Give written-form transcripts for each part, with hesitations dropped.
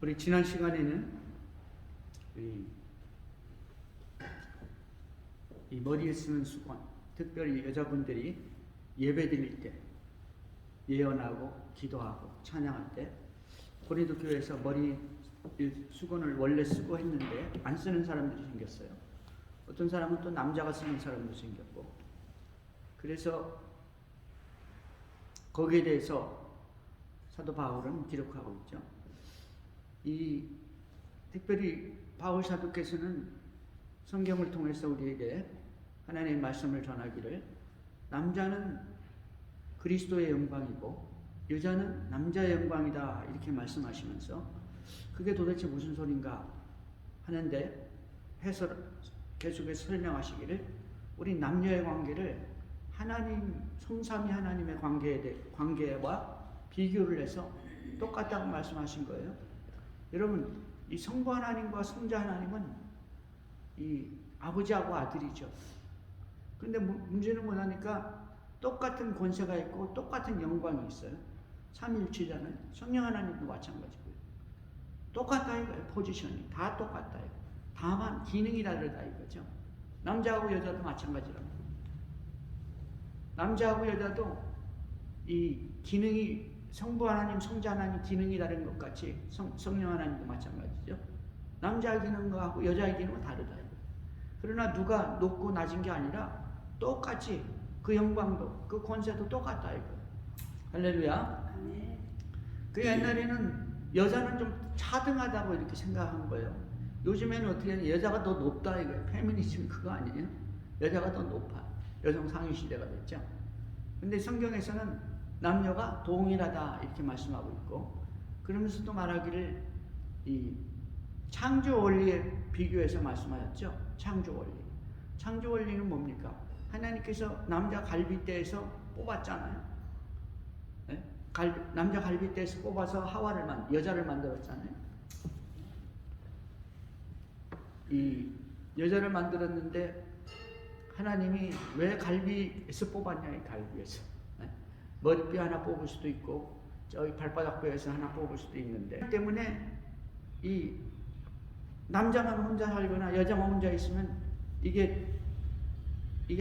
우리 지난 시간에는 이 머리에 쓰는 수건, 특별히 여자분들이 예배 드릴 때 예언하고 기도하고 찬양할 때 고린도 교회에서 머리 수건을 원래 쓰고 했는데 안 쓰는 사람들이 생겼어요. 어떤 사람은 또 남자가 쓰는 사람도 생겼고, 그래서 거기에 대해서 사도 바울은 기록하고 있죠. 특별히 바울 사도께서는 성경을 통해서 우리에게 하나님의 말씀을 전하기를, 남자는 그리스도의 영광이고 여자는 남자의 영광이다 이렇게 말씀하시면서 그게 도대체 무슨 소린가 하는데 계속해서 설명하시기를, 우리 남녀의 관계를 하나님 성삼위 하나님의 관계와 비교를 해서 똑같다고 말씀하신 거예요. 여러분, 이 성부 하나님과 성자 하나님은 이 아버지하고 아들이죠. 근데 문제는 뭐냐니까 똑같은 권세가 있고 똑같은 영광이 있어요. 삼위일체잖아요. 성령 하나님도 마찬가지고요. 똑같다 이거예요. 포지션이 다 똑같다 이거. 다만 기능이 다르다 이거죠. 남자하고 여자도 마찬가지랍니다. 남자하고 여자도 이 기능이 성부 하나님, 성자 하나님 기능이 다른 것 같이 성령 하나님도 마찬가지죠. 남자의 기능하고 여자의 기능은 다르다. 그러나 누가 높고 낮은 게 아니라 똑같이 그 영광도 그 권세도 똑같다 이거. 할렐루야. 그 옛날에는 여자는 좀 차등하다고 이렇게 생각한 거예요. 요즘에는 어떻게 하냐, 여자가 더 높다 이거예요. 페미니즘 그거 아니에요? 여자가 더 높아. 여성 상위 시대가 됐죠. 근데 성경에서는 남녀가 동일하다 이렇게 말씀하고 있고, 그러면서도 말하기를 이 창조 원리에 비교해서 말씀하셨죠. 창조 원리. 창조 원리는 뭡니까? 하나님께서 남자 갈빗대에서 뽑았잖아요. 네? 남자 갈빗대에서 뽑아서 여자를 만들었잖아요. 이 여자를 만들었는데 하나님이 왜 갈비에서 뽑았냐, 이 갈비에서. 머리뼈 하나 뽑을 수도 있고 저기 발바닥뼈에서 하나 뽑을 수도 있는데, 때문에 이 남자만 혼자 살거나 여자만 혼자 있으면 이게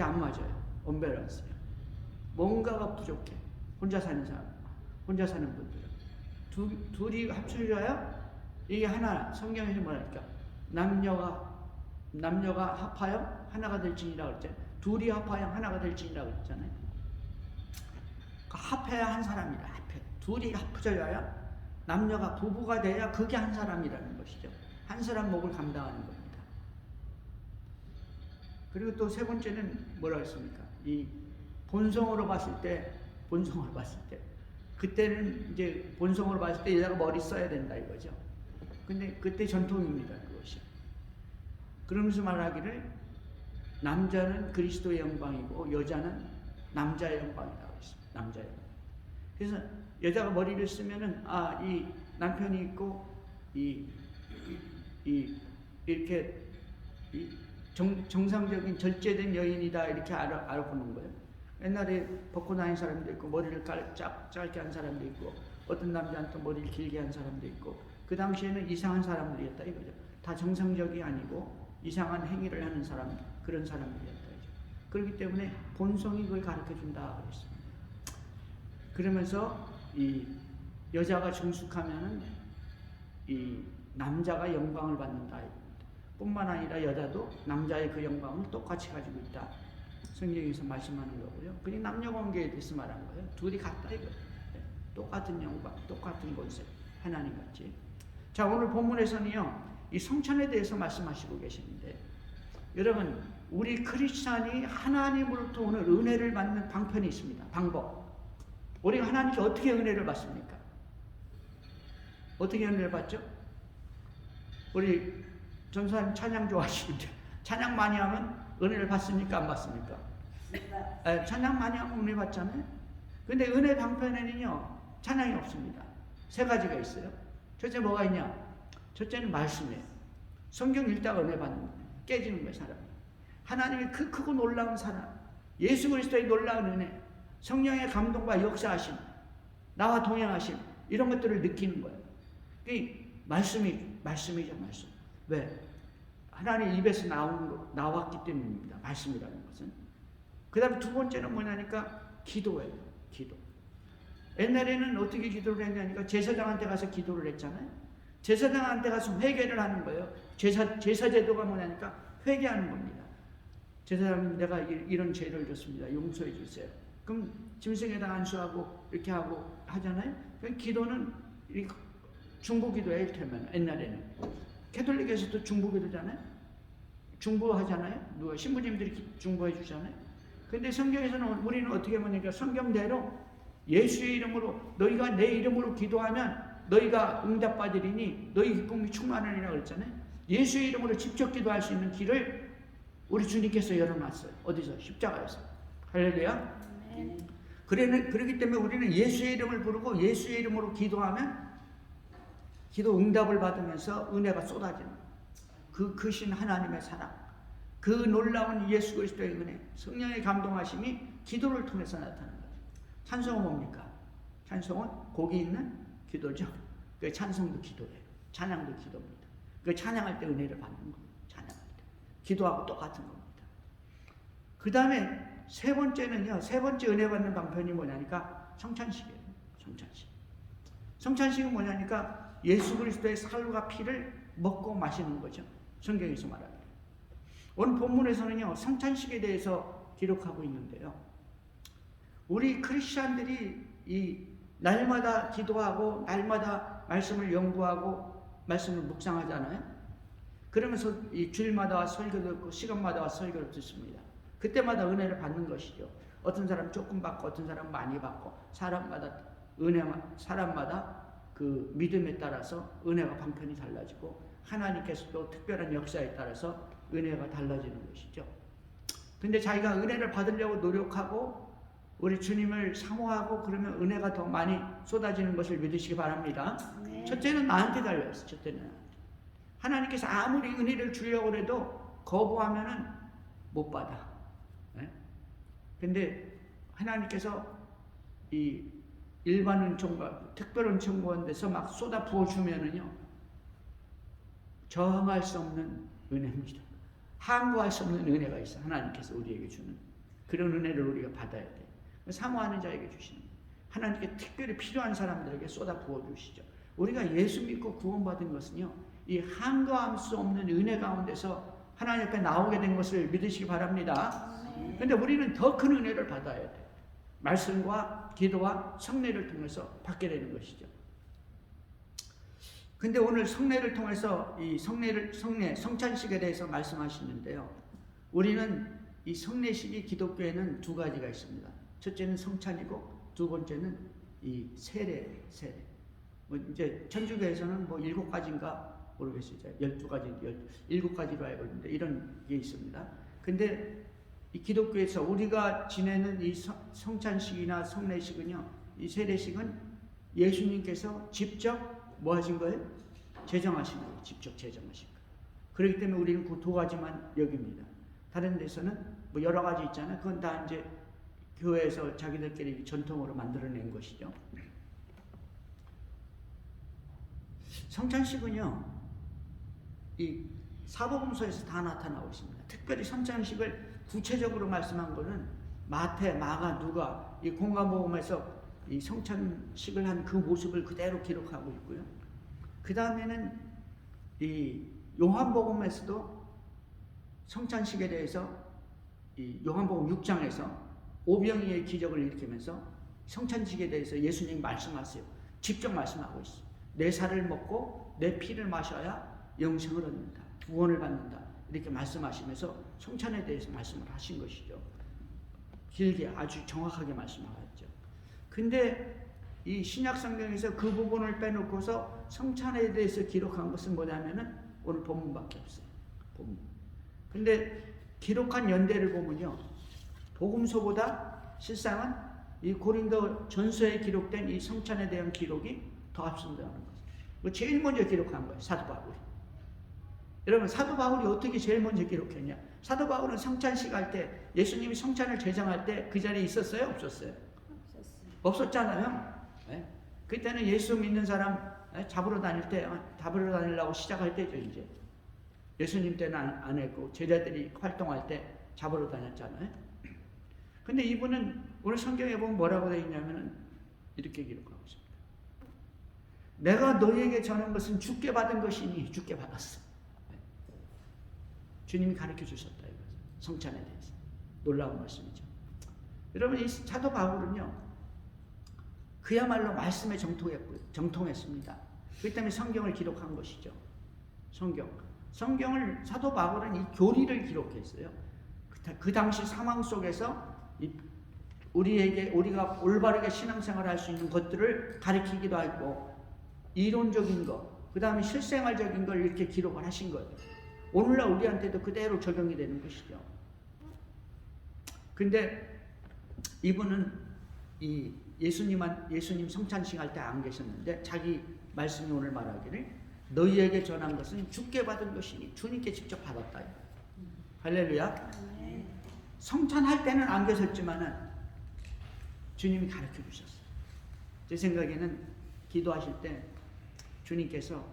안 맞아요. 언밸런스예요. 뭔가가 부족해. 혼자 사는 사람, 혼자 사는 분들은 둘이 합쳐져야 이게 하나. 성경에서 뭐랄까, 남녀가 합하여 하나가 될지니라 그랬잖아요. 둘이 합하여 하나가 될지니라 그랬잖아요. 합해야 한 사람이다. 둘이 합쳐져야, 남녀가 부부가 돼야 그게 한 사람이라는 것이죠. 한 사람 몫을 감당하는 겁니다. 그리고 또 세 번째는 뭐라 했습니까? 이 본성으로 봤을 때 그때는 이제 본성으로 봤을 때 여자가 머리 써야 된다 이거죠. 근데 그때 전통입니다, 그것이. 그러면서 말하기를, 남자는 그리스도의 영광이고 여자는 남자의 영광이라고 했습니다. 남자의 영광. 그래서 여자가 머리를 쓰면은 이 남편이 있고 이렇게 정상적인 절제된 여인이다 이렇게 알아보는 거예요. 옛날에 벗고 다니는 사람도 있고 머리를 짧게 한 사람도 있고 어떤 남자한테 머리를 길게 한 사람도 있고, 그 당시에는 이상한 사람들이었다 이거죠. 다 정상적이 아니고 이상한 행위를 하는 사람, 그런 사람들이었다 이죠. 그렇기 때문에 본성이 그걸 가르쳐준다 그랬습니다. 그러면서 이 여자가 정숙하면은 이 남자가 영광을 받는다 이겁니다. 뿐만 아니라 여자도 남자의 그 영광을 똑같이 가지고 있다. 성경에서 말씀하는 거고요. 그냥 남녀 관계에 대해서 말한 거예요. 둘이 같다 이거예요. 똑같은 영광, 똑같은 권세, 하나님 같이. 자, 오늘 본문에서는요, 이 성찬에 대해서 말씀하시고 계시는데, 여러분, 우리 크리스찬이 하나님으로부터 오는 은혜를 받는 방편이 있습니다. 방법. 우리가 하나님께 어떻게 은혜를 받습니까? 어떻게 은혜를 받죠? 우리 전사님 찬양 좋아하시는데 찬양 많이 하면 은혜를 받습니까? 안 받습니까? 찬양 많이 하면 은혜 받잖아요. 근데 은혜 방편에는요, 찬양이 없습니다. 세 가지가 있어요. 첫째 뭐가 있냐? 첫째는 말씀이에요. 성경 읽다가 은혜 받는 거예요. 깨지는 거예요, 사람이. 하나님의 그 크고 놀라운 사랑, 예수 그리스도의 놀라운 은혜, 성령의 감동과 역사하심, 나와 동행하심, 이런 것들을 느끼는 거예요. 말씀이죠, 말씀. 왜? 하나님 입에서 나왔기 때문입니다. 말씀이라는 것은. 그 다음에 두 번째는 뭐냐니까 기도예요. 기도. 옛날에는 어떻게 기도를 했냐니까 제사장한테 가서 기도를 했잖아요. 제사장한테 가서 회개를 하는 거예요. 제사 제도가 뭐냐니까 회개하는 겁니다. 제사장님, 내가 이런 죄를 졌습니다. 용서해 주세요. 그럼 짐승에다 안수하고 이렇게 하고 하잖아요. 기도는 중보기도예요. 이를테면 옛날에는 캐톨릭에서도 중보기도잖아요. 중보하잖아요. 누가 신부님들이 중보해 주잖아요. 근데 성경에서는 우리는 어떻게 보니까 성경대로 예수의 이름으로 너희가 내 이름으로 기도하면 너희가 응답받으리니 너희 기쁨이 충만하리라 그랬잖아요. 예수의 이름으로 직접 기도할 수 있는 길을 우리 주님께서 열어놨어요. 어디서? 십자가에서. 할렐루야. 그렇기 때문에 우리는 예수의 이름을 부르고 예수의 이름으로 기도하면 기도 응답을 받으면서 은혜가 쏟아지는 그 크신 하나님의 사랑, 그 놀라운 예수 그리스도의 은혜, 성령의 감동하심이 기도를 통해서 나타나는 거죠. 찬송은 뭡니까? 찬송은 곡이 있는 기도죠. 그 찬송도 기도예요. 찬양도 기도입니다. 그 찬양할 때 은혜를 받는 거예요. 찬양할 때. 기도하고 똑같은 겁니다. 그 다음에 세 번째는요, 세 번째 은혜 받는 방편이 뭐냐니까 성찬식이에요. 성찬식. 성찬식은 뭐냐니까 예수 그리스도의 살과 피를 먹고 마시는 거죠. 성경에서 말하는. 오늘 본문에서는요, 성찬식에 대해서 기록하고 있는데요. 우리 크리스찬들이 이 날마다 기도하고 날마다 말씀을 연구하고 말씀을 묵상하잖아요. 그러면서 이 주일마다 설교 듣고 시간마다 설교를 듣습니다. 그때마다 은혜를 받는 것이죠. 어떤 사람 조금 받고 어떤 사람 많이 받고 사람마다 그 믿음에 따라서 은혜가 방편이 달라지고 하나님께서 또 특별한 역사에 따라서 은혜가 달라지는 것이죠. 근데 자기가 은혜를 받으려고 노력하고 우리 주님을 사모하고 그러면 은혜가 더 많이 쏟아지는 것을 믿으시기 바랍니다. 네. 첫째는 나한테 달려있어. 첫째는 하나님께서 아무리 은혜를 주려고 해도 거부하면은 못 받아. 네? 근데 하나님께서 이 일반 은총과 특별 은총과 데서 막 쏟아 부어주면은요, 저항할 수 없는 은혜입니다. 항거할 수 없는 은혜가 있어. 하나님께서 우리에게 주는 그런 은혜를 우리가 받아야 돼. 사모하는 자에게 주시는, 하나님께 특별히 필요한 사람들에게 쏟아 부어주시죠. 우리가 예수 믿고 구원받은 것은요, 이 한가할 수 없는 은혜 가운데서 하나님 앞에 나오게 된 것을 믿으시기 바랍니다. 그런데 우리는 더 큰 은혜를 받아야 돼. 말씀과 기도와 성례를 통해서 받게 되는 것이죠. 근데 오늘 성례를 통해서 이 성찬식에 대해서 말씀하시는데요. 우리는 이 성례식이 기독교에는 두 가지가 있습니다. 첫째는 성찬이고 두 번째는 이 세례. 뭐 이제 천주교에서는 뭐 7가지인가 모르겠어요. 12가지, 7가지로 알고 있는데 이런 게 있습니다. 근데 이 기독교에서 우리가 지내는 이 성찬식이나 성례식은요, 이 세례식은 예수님께서 직접 뭐 하신 거예요? 제정하신 거예요. 직접 제정하신 거예요. 그렇기 때문에 우리는 그 두 가지만 여깁니다. 다른 데서는 뭐 여러 가지 있잖아요. 그건 다 이제 교회에서 자기들끼리 전통으로 만들어낸 것이죠. 성찬식은요, 이 사복음서에서 다 나타나고 있습니다. 특별히 성찬식을 구체적으로 말씀한 것은 마태, 마가, 누가 이 공관복음에서 이 성찬식을 한 그 모습을 그대로 기록하고 있고요. 그 다음에는 이 요한복음에서도 성찬식에 대해서 이 요한복음 6장에서 오병이의 기적을 일으키면서 성찬식에 대해서 예수님이 말씀하세요. 직접 말씀하고 있어요. 내 살을 먹고 내 피를 마셔야 영생을 얻는다. 구원을 받는다. 이렇게 말씀하시면서 성찬에 대해서 말씀을 하신 것이죠. 길게 아주 정확하게 말씀하셨죠. 근데 이 신약 성경에서 그 부분을 빼놓고서 성찬에 대해서 기록한 것은 뭐냐면은 오늘 본문밖에 없어요. 본문. 근데 기록한 연대를 보면요, 복음서보다 실상은 이 고린도 전서에 기록된 이 성찬에 대한 기록이 더 앞선다는 거죠. 제일 먼저 기록한 거예요, 사도 바울이. 여러분, 사도 바울이 어떻게 제일 먼저 기록했냐? 사도 바울은 성찬식 할 때, 예수님이 성찬을 제정할 때 그 자리에 있었어요? 없었어요? 없었잖아요. 네? 그때는 예수 믿는 사람 잡으러 다니려고 시작할 때죠, 이제. 예수님 때는 안 했고, 제자들이 활동할 때 잡으러 다녔잖아요. 근데 이분은 오늘 성경에 보면 뭐라고 되어 있냐면은 이렇게 기록하고 있습니다. 내가 너희에게 전한 것은 주께 받은 것이니 주께 받았어. 주님이 가르쳐 주셨다 이거죠. 성찬에 대해서. 놀라운 말씀이죠. 여러분, 이 사도 바울은요, 그야말로 말씀에 정통했습니다. 그렇기 때문에 성경을 기록한 것이죠. 성경을 사도 바울은 이 교리를 기록했어요. 그 당시 상황 속에서 우리가 올바르게 신앙생활을 할 수 있는 것들을 가르치기도 하고, 이론적인 것, 그 다음에 실생활적인 걸 이렇게 기록을 하신 거예요. 오늘날 우리한테도 그대로 적용이 되는 것이죠. 근데 이분은 이 예수님 성찬식 할 때 안 계셨는데, 자기 말씀이 오늘 말하기를 너희에게 전한 것은 주께 받은 것이니 주님께 직접 받았다. 할렐루야. 성찬할 때는 안 계셨지만은 주님이 가르쳐 주셨어요. 제 생각에는 기도하실 때 주님께서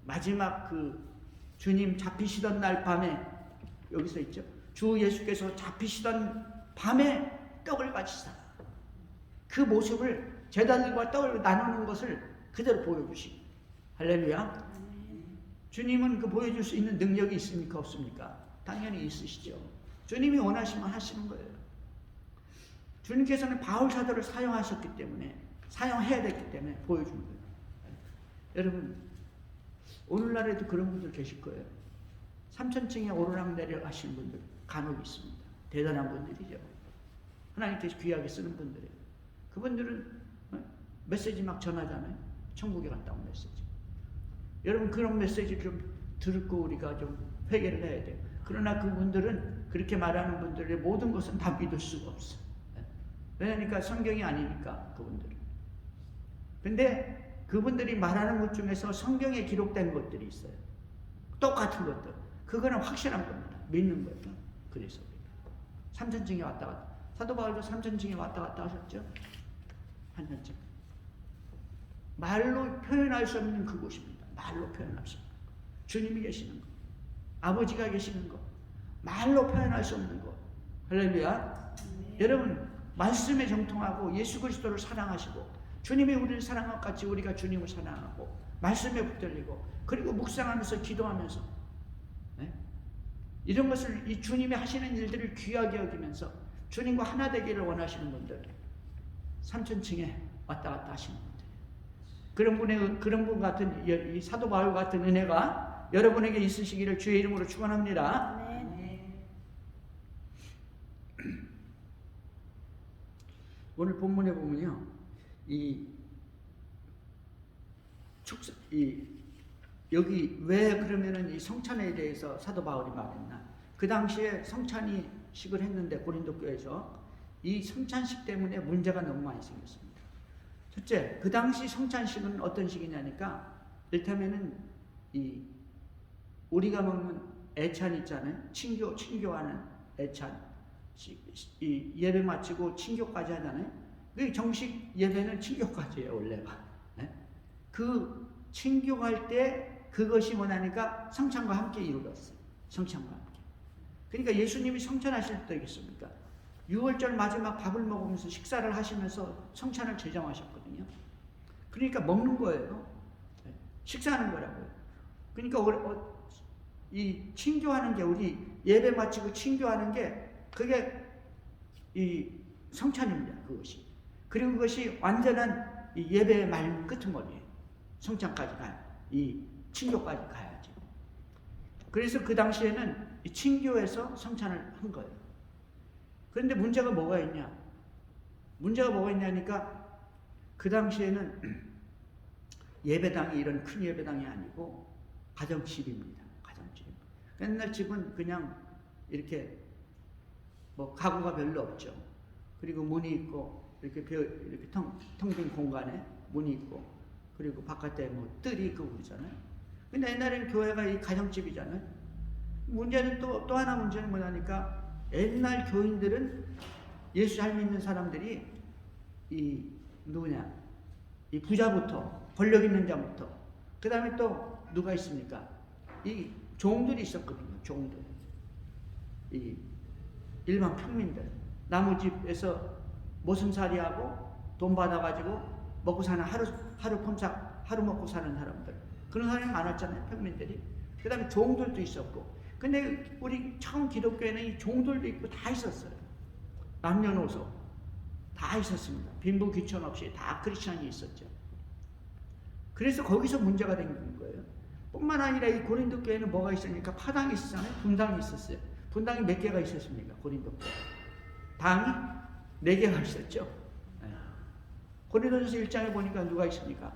마지막 그 주님 잡히시던 날 밤에, 여기서 있죠, 주 예수께서 잡히시던 밤에 떡을 가지사 그 모습을 제자들과 떡을 나누는 것을 그대로 보여주시고. 할렐루야. 주님은 그 보여줄 수 있는 능력이 있습니까? 없습니까? 당연히 있으시죠. 주님이 원하시면 하시는 거예요. 주님께서는 바울 사도를 사용하셨기 때문에, 사용해야 됐기 때문에 보여준 거예요. 여러분, 오늘날에도 그런 분들 계실 거예요. 3,000층에 오르락내리락 하시는 분들 간혹 있습니다. 대단한 분들이죠. 하나님께서 귀하게 쓰는 분들이에요. 그분들은 메시지 막 전하잖아요. 천국에 갔다 온 메시지. 여러분, 그런 메시지를 좀 듣고 우리가 좀 회개를 해야 돼요. 그러나 그분들은, 그렇게 말하는 분들의 모든 것은 다 믿을 수가 없어. 왜냐니까 성경이 아니니까, 그분들은. 근데 그분들이 말하는 것 중에서 성경에 기록된 것들이 있어요. 똑같은 것들. 그거는 확실한 겁니다. 믿는 거예요. 그래서 3,000층에 왔다 갔다. 사도 바울도 3,000층에 왔다 갔다 하셨죠. 3,000층. 말로 표현할 수 없는 그곳입니다. 말로 표현할 수 없는 것. 주님이 계시는 것, 아버지가 계시는 것, 말로 표현할 수 없는 것. 할렐루야. 여러분, 말씀에 정통하고 예수 그리스도를 사랑하시고, 주님이 우리를 사랑한 것 같이 우리가 주님을 사랑하고, 말씀에 붙들리고, 그리고 묵상하면서 기도하면서, 네? 이런 것을, 이 주님이 하시는 일들을 귀하게 여기면서 주님과 하나 되기를 원하시는 분들, 3,000층에 왔다 갔다 하시는 분들, 그런 분 같은, 이 사도 바울 같은 은혜가 여러분에게 있으시기를 주의 이름으로 축원합니다. 오늘 본문에 보면요, 여기 왜 그러면은 이 성찬에 대해서 사도 바울이 말했나? 그 당시에 성찬식을 했는데, 고린도 교회에서 이 성찬식 때문에 문제가 너무 많이 생겼습니다. 첫째, 그 당시 성찬식은 어떤 식이냐니까, 이를테면은 우리가 먹는 애찬 있잖아요. 친교하는 애찬. 이 예배 마치고 친교까지 하잖아요. 그 정식 예배는 친교까지예요, 원래가. 네? 그 친교할 때 그것이 뭐냐니까 성찬과 함께 이루어졌어요. 성찬과 함께. 그러니까 예수님이 성찬하실 때 있습니까? 6월절 마지막 밥을 먹으면서 식사를 하시면서 성찬을 제정하셨거든요. 그러니까 먹는 거예요. 네? 식사하는 거라고요. 그러니까 이 친교하는 게, 우리 예배 마치고 친교하는 게, 그게 이 성찬입니다. 그것이. 그리고 그것이 완전한 이 예배의 말 끄트머리예요. 성찬까지 가요. 이 친교까지 가야지. 그래서 그 당시에는 이 친교에서 성찬을 한 거예요. 그런데 문제가 뭐가 있냐니까, 그 당시에는 예배당이 이런 큰 예배당이 아니고 가정집입니다. 가정집. 옛날 집은 그냥 이렇게 가구가 별로 없죠. 그리고 문이 있고, 이렇게 텅 빈 공간에 문이 있고, 그리고 바깥에 뜰이 있고 그러잖아요. 근데 옛날에는 교회가 이 가정집이잖아요. 문제는 또 하나 문제는 뭐냐니까 옛날 교인들은 예수 잘 믿는 사람들이 이 누구냐? 이 부자부터 권력 있는 자부터 그 다음에 또 누가 있습니까? 이 종들이 있었거든요. 종들. 이 일반 평민들. 나무집에서 모순살이하고 돈 받아가지고 먹고 사는 하루 폰삭 하루 먹고 사는 사람들. 그런 사람이 많았잖아요. 평민들이. 그 다음에 종들도 있었고. 근데 우리 처음 기독교에는 이 종들도 있고 다 있었어요. 남녀노소 다 있었습니다. 빈부 귀천 없이 다 크리스천이 있었죠. 그래서 거기서 문제가 생긴 거예요. 뿐만 아니라 이 고린도 교회는 뭐가 있으니까 파당이 있었잖아요. 분당이 있었어요. 분당이 몇 개가 있었습니까? 고린도 교회. 당이 4개가 있었죠. 고린도전서 1장에 보니까 누가 있습니까?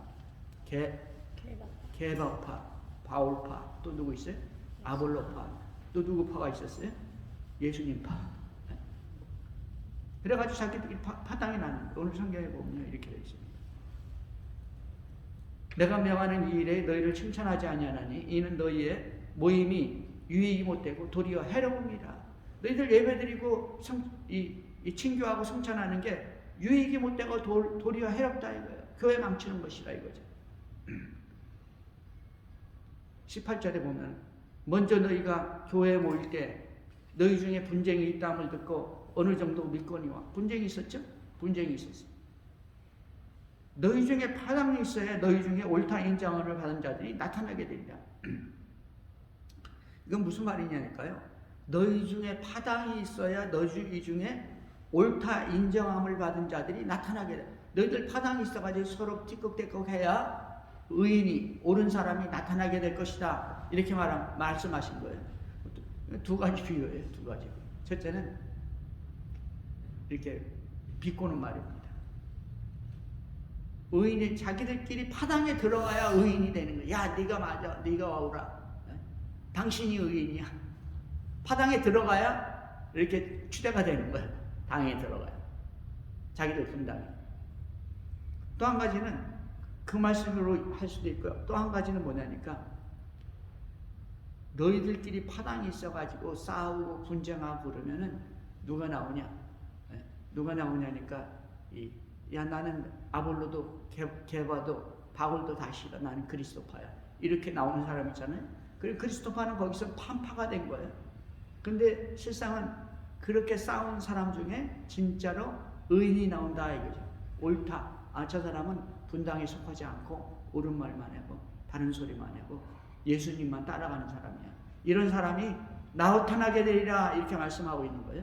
게바파, 바울파, 또 누구 있어요? 아볼로파, 또 누구 파가 있었어요? 예수님파. 그래가지고 자기들끼리 파당이 나는 오늘 성경에 보면 이렇게 되어 있습니다. 내가 명하는 이 일에 너희를 칭찬하지 아니하나니 이는 너희의 모임이 유익이 못되고 도리어 해로움이라. 너희들 예배드리고 이 친교하고 성찬하는 게 유익이 못되고 도리어 해롭다 이거예요. 교회 망치는 것이라 이거죠. 18절에 보면 먼저 너희가 교회에 모일 때 너희 중에 분쟁이 있다함을 듣고 어느 정도 믿거니와 분쟁이 있었죠? 분쟁이 있었어요. 너희 중에 파당이 있어야 너희 중에 옳다 인정을 받은 자들이 나타나게 되리라. 이건 무슨 말이냐니까요. 너희 중에 파당이 있어야 너희 중에 옳다 인정함을 받은 자들이 나타나게 돼. 너희들 파당이 있어가지고 서로 띠꺽띠꺽 해야 의인이 옳은 사람이 나타나게 될 것이다. 이렇게 말씀하신 거예요. 2가지 비유예요. 2가지. 첫째는 이렇게 비꼬는 말입니다. 의인이 자기들끼리 파당에 들어가야 의인이 되는 거야. 야, 네가 맞아. 네가 와오라. 당신이 의인이야. 파당에 들어가야 이렇게 추대가 되는 거야. 당에 들어가야. 자기들 분당에. 또 한 가지는 그 말씀으로 할 수도 있고요. 또 한 가지는 뭐냐니까 너희들끼리 파당이 있어가지고 싸우고 분쟁하고 그러면은 누가 나오냐? 누가 나오냐니까 야 나는 아볼로도 게바도 바울도 다 싫어. 나는 그리스도파야. 이렇게 나오는 사람 있잖아요. 그리고 그리스도파는 거기서 판파가 된 거예요. 근데 실상은 그렇게 싸운 사람 중에 진짜로 의인이 나온다 이거죠. 옳다. 저 사람은 분당에 속하지 않고 옳은 말만 하고 바른 소리만 하고 예수님만 따라가는 사람이야. 이런 사람이 나타나게 되리라 이렇게 말씀하고 있는 거예요.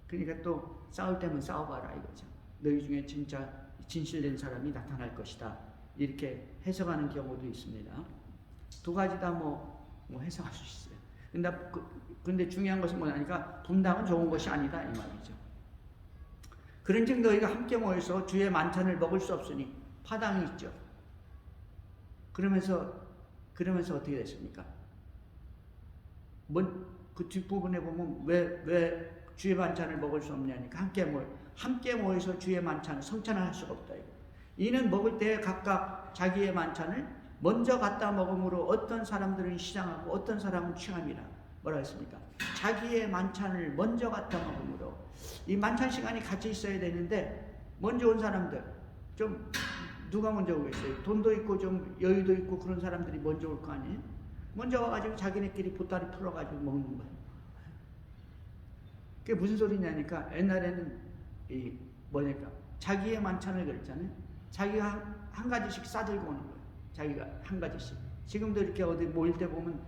그러니까 또 싸울 때면 싸워봐라 이거죠. 너희 중에 진짜 진실된 사람이 나타날 것이다. 이렇게 해석하는 경우도 있습니다. 2가지 다 뭐 해석할 수 있어요. 근데 중요한 것은 뭐냐니까 분당은 좋은 것이 아니다 이 말이죠. 그런즉 너희가 함께 모여서 주의 만찬을 먹을 수 없으니 파당이 있죠. 그러면서 어떻게 됐습니까? 그 뒷부분에 보면 왜 주의 만찬을 먹을 수 없냐니까 함께 모여서 주의 만찬을 성찬을 할 수가 없다. 이는 먹을 때 각각 자기의 만찬을 먼저 갖다 먹음으로 어떤 사람들은 시장하고 어떤 사람은 취함이라. 뭐라 했습니까? 자기의 만찬을 먼저 갖다 먹음으로. 이 만찬 시간이 같이 있어야 되는데 먼저 온 사람들 좀 누가 먼저 오겠어요? 돈도 있고 좀 여유도 있고 그런 사람들이 먼저 올 거 아니에요? 먼저 와가지고 자기네끼리 보따리 풀어가지고 먹는 거예요. 그게 무슨 소리냐니까 옛날에는 자기의 만찬을 그랬잖아요. 자기가 한 가지씩 싸들고 오는 거예요. 자기가 한 가지씩. 지금도 이렇게 어디 모일 때 보면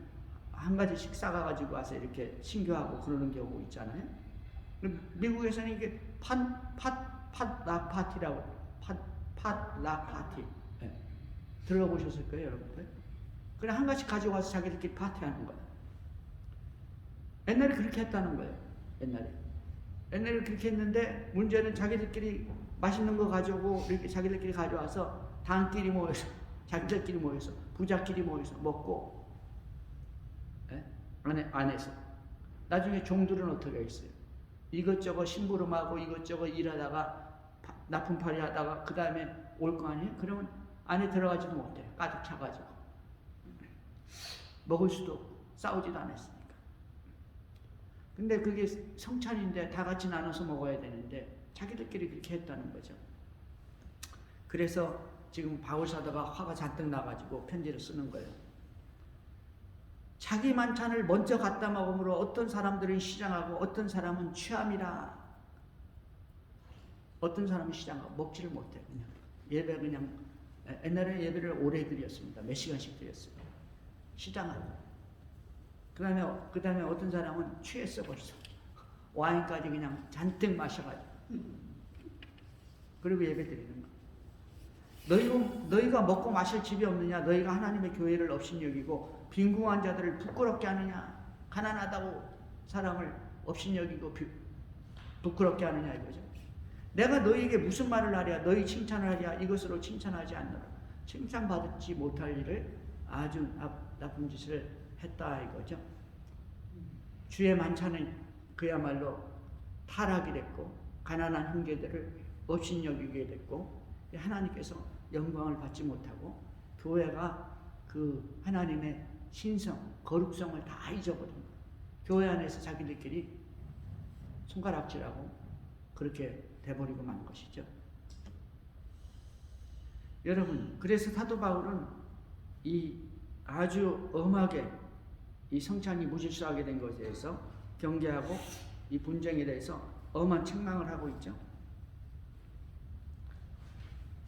한 가지씩 싸가가지고 와서 이렇게 신교하고 그러는 경우 있잖아요. 미국에서는 이게 팟락 파티라고 팟락 파티 들어보셨을 거예요, 여러분들. 그냥 한 가지 가져와서 자기들끼리 파티하는 거예요. 옛날에 그렇게 했다는 거예요. 옛날에 그렇게 했는데 문제는 자기들끼리 맛있는 거 가져오고 이렇게 자기들끼리 가져와서 당끼리 모여서 자기들끼리 모여서 부자끼리 모여서 먹고 안에서 나중에 종들은 어떻게 했어요? 이것저것 심부름하고 이것저것 일하다가 납품팔이 하다가 그 다음에 올 거 아니에요? 그러면 안에 들어가지도 못해요. 가득 차가지고 먹을 수도 없고 싸우지도 않았으니까. 근데 그게 성찬인데 다 같이 나눠서 먹어야 되는데 자기들끼리 그렇게 했다는 거죠. 그래서 지금 바울 사도가 화가 잔뜩 나가지고 편지를 쓰는 거예요. 자기 만찬을 먼저 갖다 먹음으로 어떤 사람들은 시장하고 어떤 사람은 취함이라. 어떤 사람은 시장하고 먹지를 못해. 그냥 예배 그냥 옛날에 예배를 오래 드렸습니다. 몇 시간씩 드렸어요. 시장하고. 그 다음에 어떤 사람은 취했어 벌써. 와인까지 그냥 잔뜩 마셔가지고. 그리고 예배 드리는 거. 너희가 먹고 마실 집이 없느냐? 너희가 하나님의 교회를 업신여기고 빈궁한 자들을 부끄럽게 하느냐? 가난하다고 사람을 업신여기고 부끄럽게 하느냐 이거죠. 내가 너희에게 무슨 말을 하랴? 너희 칭찬을 하랴? 이것으로 칭찬하지 않노라. 칭찬받지 못할 일을 아주 나쁜 짓을 했다 이거죠. 주의 만찬은 그야말로 타락이 됐고 가난한 형제들을 업신여기게 됐고 하나님께서 영광을 받지 못하고 교회가 그 하나님의 신성, 거룩성을 다 잊어버린 거예요. 교회 안에서 자기들끼리 손가락질하고 그렇게 돼버리고 만 것이죠. 여러분, 그래서 사도 바울은 이 아주 엄하게 이 성찬이 무질서하게 된 것에 대해서 경계하고 이 분쟁에 대해서 엄한 책망을 하고 있죠.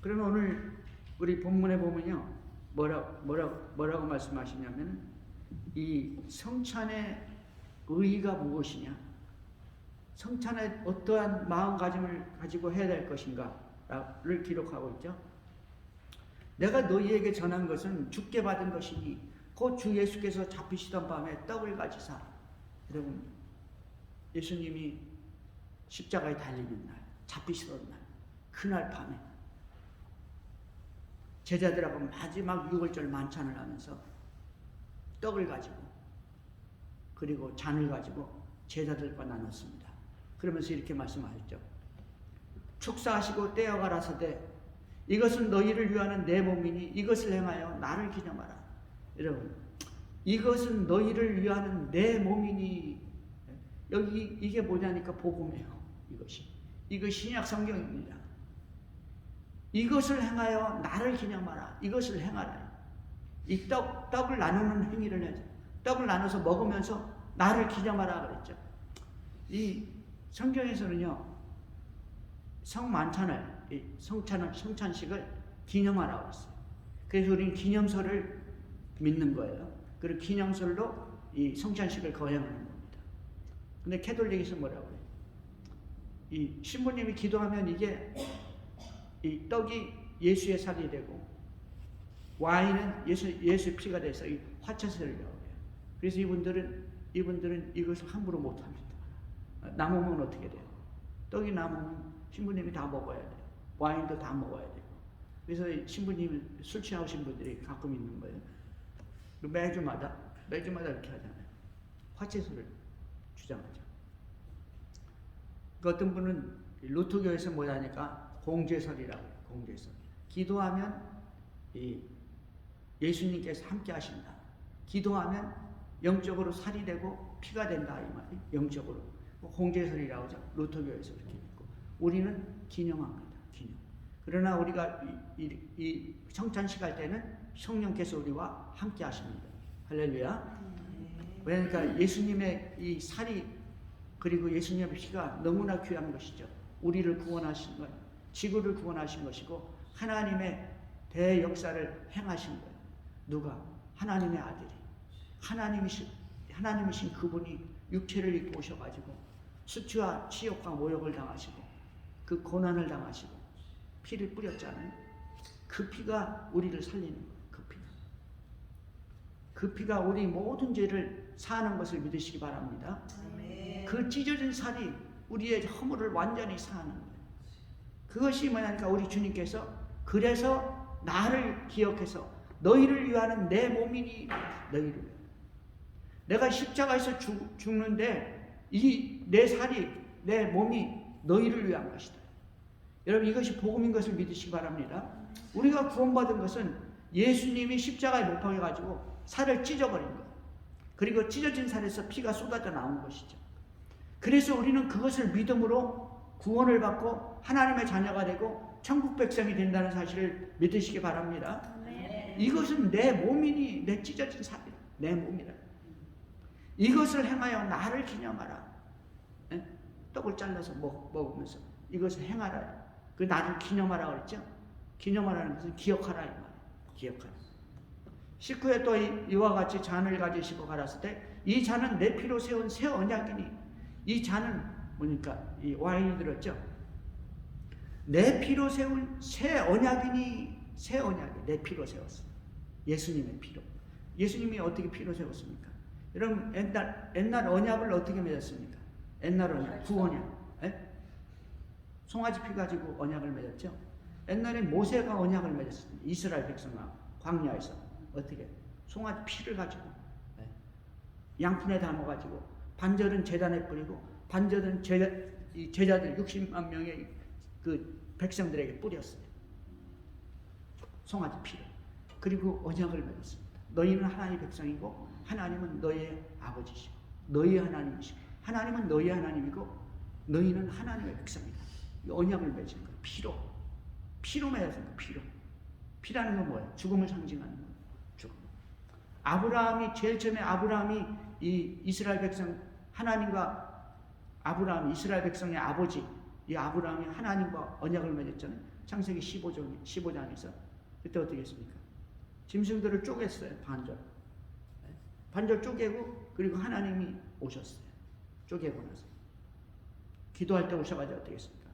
그러면 오늘 우리 본문에 보면요, 뭐라고 말씀하시냐면 이 성찬의 의의가 무엇이냐, 성찬에 어떠한 마음가짐을 가지고 해야 될 것인가를 기록하고 있죠. 내가 너희에게 전한 것은 주께 받은 것이니 곧 주 예수께서 잡히시던 밤에 떡을 가지사. 여러분, 예수님이 십자가에 달리는 날, 잡히시던 날, 그날 밤에 제자들하고 마지막 유월절 만찬을 하면서 떡을 가지고 그리고 잔을 가지고 제자들과 나눴습니다. 그러면서 이렇게 말씀하셨죠. 축사하시고 떼어 가라사대 이것은 너희를 위하는 내 몸이니 이것을 행하여 나를 기념하라. 여러분, 이것은 너희를 위하는 내 몸이니, 여기 이게 뭐냐니까 복음이에요. 이거 신약 성경입니다. 이것을 행하여 나를 기념하라. 이것을 행하라. 이 떡을 나누는 행위를 해야죠. 떡을 나눠서 먹으면서 나를 기념하라 그랬죠. 이 성경에서는요, 성만찬을, 성찬식을 기념하라고 했어요. 그래서 우리는 기념설을 믿는 거예요. 그리고 기념설로 이 성찬식을 거행하는 겁니다. 근데 캐톨릭에서 뭐라고 해요? 이 신부님이 기도하면 이게 이 떡이 예수의 살이 되고 와인은 예수의 피가 돼서 이 화채설이라고 해요. 그래서 이분들은 이것을 함부로 못합니다. 남으면 어떻게 돼요? 떡이 남으면 신부님이 다 먹어야 돼요. 와인도 다 먹어야 돼요. 그래서 신부님이 술 취하신 분들이 가끔 있는 거예요. 매주마다 이렇게 하잖아요. 화채술을 주장하죠. 그 어떤 분은 루터교에서 뭐냐니까 공제설이라고 해요. 공제설. 기도하면 예수님께서 함께 하신다. 기도하면 영적으로 살이 되고 피가 된다 이 말이 영적으로. 공제설이라고 하죠. 루터교에서 이렇게 있고 우리는 기념합니다. 기념. 그러나 우리가 이 성찬식 할 때는 성령께서 우리와 함께 하십니다. 할렐루야. 그러니까 예수님의 이 살이 그리고 예수님의 피가 너무나 귀한 것이죠. 우리를 구원하신 것, 지구를 구원하신 것이고 하나님의 대역사를 행하신 거예요. 누가? 하나님의 아들이. 하나님이신 그분이 육체를 입고 오셔가지고 수치와 치욕과 모욕을 당하시고 그 고난을 당하시고 피를 뿌렸잖아요. 그 피가 우리를 살리는 거예요. 그 피가 우리 모든 죄를 사하는 것을 믿으시기 바랍니다. 그 찢어진 살이 우리의 허물을 완전히 사하는 거예요. 그것이 뭐냐니까 우리 주님께서 그래서 나를 기억해서 너희를 위하는 내 몸이니 너희를 위하여. 내가 십자가에서 죽는데 이 내 살이 내 몸이 너희를 위한 것이다. 여러분 이것이 복음인 것을 믿으시기 바랍니다. 우리가 구원받은 것은 예수님이 십자가에 못 박혀가지고 살을 찢어버린 거예요. 그리고 찢어진 살에서 피가 쏟아져 나온 것이죠. 그래서 우리는 그것을 믿음으로 구원을 받고 하나님의 자녀가 되고 천국 백성이 된다는 사실을 믿으시기 바랍니다. 이것은 내 몸이니 내 찢어진 살이라. 내 몸이라. 이것을 행하여 나를 기념하라. 예? 떡을 잘라서 먹으면서 이것을 행하라. 그 나를 기념하라 그랬죠. 기념하라는 것은 기억하라 이 말이에요. 기억하라. 19에 또 이와 같이 잔을 가지시고 가라사대 때 이 잔은 내 피로 세운 새 언약이니. 이 잔은 뭐니까 이 와인이 들었죠. 내 피로 세운 새 언약이니. 새 언약이 내 피로 세웠어. 예수님의 피로. 예수님이 어떻게 피로 세웠습니까? 여러분 옛날 언약을 어떻게 맺었습니까? 옛날 언약, 구언약. 예? 송아지 피 가지고 언약을 맺었죠. 옛날에 모세가 언약을 맺었습니다. 이스라엘 백성과 광야에서 어떻게 송아지 피를 가지고 양푼에 담아가지고 반절은 제단에 뿌리고 반절은 제자들 60만 명의 그 백성들에게 뿌렸어요. 송아지 피를. 그리고 언약을 맺었습니다. 너희는 하나님의 백성이고 하나님은 너희의 아버지시고 너희의 하나님이시고 하나님은 너희의 하나님이고 너희는 하나님의 백성이다. 이 언약을 맺은 거예요. 피로 맺었습니다. 피로. 피라는 건 뭐예요? 죽음을 상징하는 거예요. 죽음. 아브라함이 제일 처음에 아브라함이 이 이스라엘 백성 하나님과 아브라함 이스라엘 백성의 아버지 이 아브라함이 하나님과 언약을 맺었잖아요. 창세기 15장에서 그때 어떻게 했습니까? 짐승들을 쪼갰어요. 반절 쪼개고 그리고 하나님이 오셨어요. 쪼개고 나서 기도할 때 오셔가지고 어떻게 했습니까?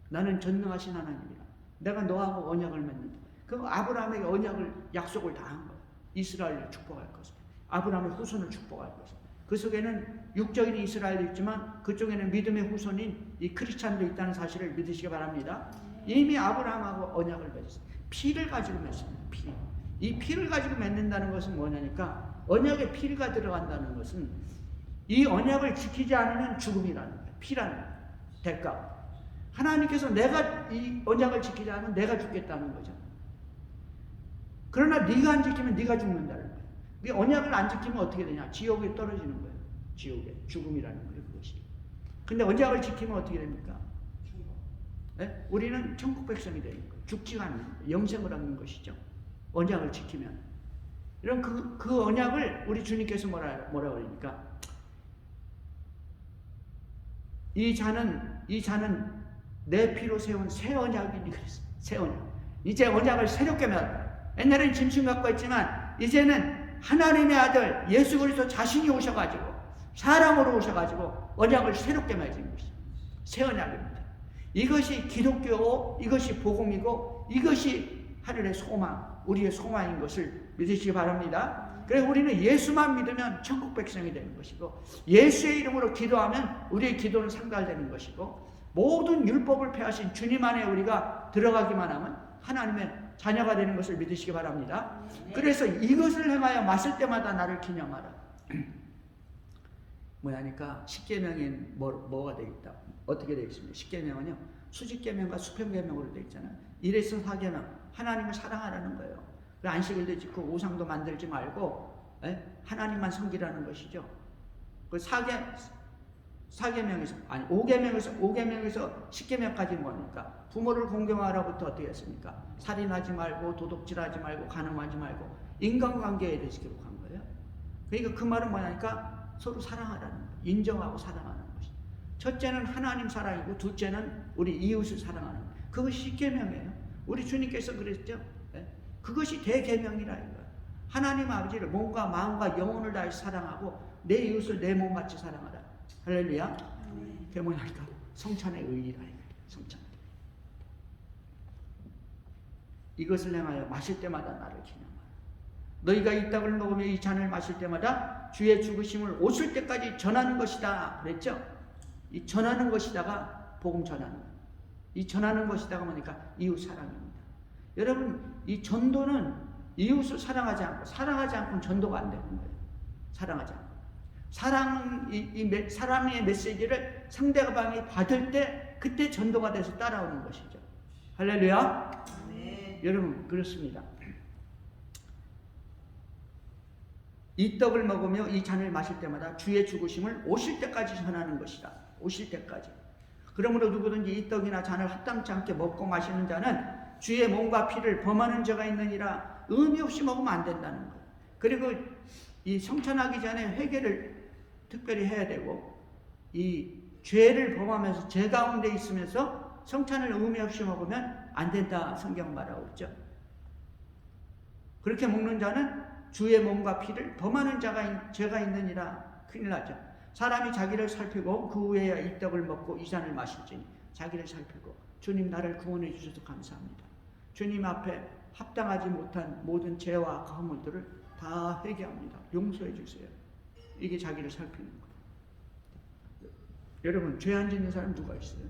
나는 전능하신 하나님이라. 내가 너하고 언약을 맺는다. 그 아브라함에게 언약을 약속을 다 한 거예요. 이스라엘을 축복할 것을. 아브라함의 후손을 축복할 것을. 그 속에는 육적인 이스라엘도 있지만 그쪽에는 믿음의 후손인 이 크리스찬도 있다는 사실을 믿으시기 바랍니다. 이미 아브라함하고 언약을 맺었어요. 피를 가지고 맺습니다. 피. 이 피를 가지고 맺는다는 것은 뭐냐니까 언약에 피가 들어간다는 것은 이 언약을 지키지 않으면 죽음이라는 거예요. 피라는 거예요. 대가. 하나님께서 내가 이 언약을 지키지 않으면 내가 죽겠다는 거죠. 그러나 네가 안 지키면 네가 죽는다는 거예요. 이 언약을 안 지키면 어떻게 되냐? 지옥에 떨어지는 거예요. 지옥에. 죽음이라는 거예요. 그것이. 근데 언약을 지키면 어떻게 됩니까? 네? 우리는 천국 백성이 되는 거예요. 죽지가 않는 거예요. 영생을 얻는 것이죠. 언약을 지키면. 이런 그 언약을 우리 주님께서 뭐라 그러니까 이 잔은 내 피로 세운 새 언약이니 그랬어요. 새 언약. 이제 언약을 새롭게 맺었다. 옛날에는 짐승 갖고 있지만 이제는 하나님의 아들 예수 그리스도 자신이 오셔가지고 사람으로 오셔가지고 언약을 새롭게 맺은 것이죠. 새 언약입니다. 이것이 기독교고 이것이 복음이고 이것이 하늘의 소망, 우리의 소망인 것을 믿으시기 바랍니다. 그래서 우리는 예수만 믿으면 천국 백성이 되는 것이고 예수의 이름으로 기도하면 우리의 기도는 상달되는 것이고 모든 율법을 폐하신 주님 안에 우리가 들어가기만 하면 하나님의 자녀가 되는 것을 믿으시기 바랍니다. 그래서 이것을 행하여 마실 때마다 나를 기념하라. 뭐냐니까 십계명이 뭐가 되겠다. 어떻게 되겠습니까? 십계명은요 수직계명과 수평계명으로 되어 있잖아요. 1에서 4계명 하나님을 사랑하라는 거예요. 안식일도 지키고 우상도 만들지 말고 하나님만 섬기라는 것이죠. 그 4계명에서 아니 5계명에서 10계명까지는 뭐니까 부모를 공경하라부터 어떻게 했습니까? 살인하지 말고 도둑질하지 말고 간음하지 말고 인간관계에 대해서 기록한 거예요. 그러니까 그 말은 뭐냐니까 서로 사랑하라는 거예요. 인정하고 사랑하는 것이. 첫째는 하나님 사랑이고 둘째는 우리 이웃을 사랑하는 거예요. 그것이 10계명이에요. 우리 주님께서 그랬죠. 그것이 대계명이라 이거예요. 하나님 아버지를 몸과 마음과 영혼을 다해 사랑하고 내 이웃을 내 몸같이 사랑하라. 할렐루야. 그게 뭐냐니까 성찬의 의의라 이거예요. 성찬. 이것을 행하여 마실 때마다 나를 기념하라. 너희가 이 떡을 먹으며 이 잔을 마실 때마다 주의 죽으심을 오실 때까지 전하는 것이다 그랬죠. 이 전하는 것이다가 복음 전하는 거예요. 이 전하는 것이다가 뭐니까 이웃 사랑입니다. 여러분 이 전도는 이웃을 사랑하지 않고는 전도가 안 되는 거예요. 사랑하지 않고. 사랑의 메시지를 상대방이 받을 때 그때 전도가 돼서 따라오는 것이죠. 할렐루야. 네. 여러분 그렇습니다. 이 떡을 먹으며 이 잔을 마실 때마다 주의 죽으심을 오실 때까지 전하는 것이다. 오실 때까지. 그러므로 누구든지 이 떡이나 잔을 합당치 않게 먹고 마시는 자는 주의 몸과 피를 범하는 죄가 있느니라. 의미 없이 먹으면 안 된다는 것. 그리고 이 성찬하기 전에 회개를 특별히 해야 되고, 이 죄를 범하면서 죄 가운데 있으면서 성찬을 의미 없이 먹으면 안 된다 성경 말하고 있죠. 그렇게 먹는 자는 주의 몸과 피를 범하는 죄가 있느니라. 큰일 나죠. 사람이 자기를 살피고 그 후에야 이 떡을 먹고 이 잔을 마실지니. 자기를 살피고 주님 나를 구원해 주셔서 감사합니다. 주님 앞에 합당하지 못한 모든 죄와 허물들을 다 회개합니다. 용서해 주세요. 이게 자기를 살피는 거예요. 여러분 죄 안 짓는 사람 누가 있어요?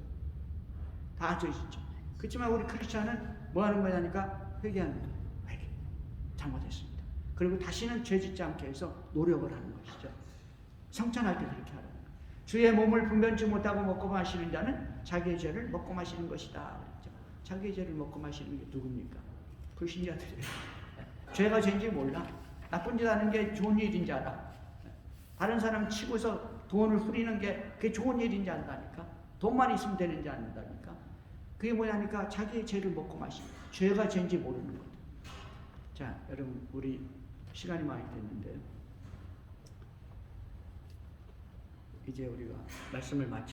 다 죄 짓죠. 그렇지만 우리 크리스찬은 뭐 하는 거냐니까 회개합니다. 회개. 잘못했습니다. 그리고 다시는 죄 짓지 않게 해서 노력을 하는 것이죠. 성찬할 때 그렇게 하는 거예요. 주의 몸을 분변치 못하고 먹고 마시는 자는 자기의 죄를 먹고 마시는 것이다. 그랬죠. 자기의 죄를 먹고 마시는 게 누굽니까? 불신자들이에요. 죄가 죄인지 몰라. 나쁜 짓 하는 게 좋은 일인지 알아. 다른 사람 치고서 돈을 후리는 게 그게 좋은 일인지 안다니까. 돈만 있으면 되는지 안다니까. 그게 뭐냐니까 자기의 죄를 먹고 마시는 거예요. 죄가 죄인지 모르는 거예요. 자, 여러분 우리 시간이 많이 됐는데 이제 우리가 말씀을 마치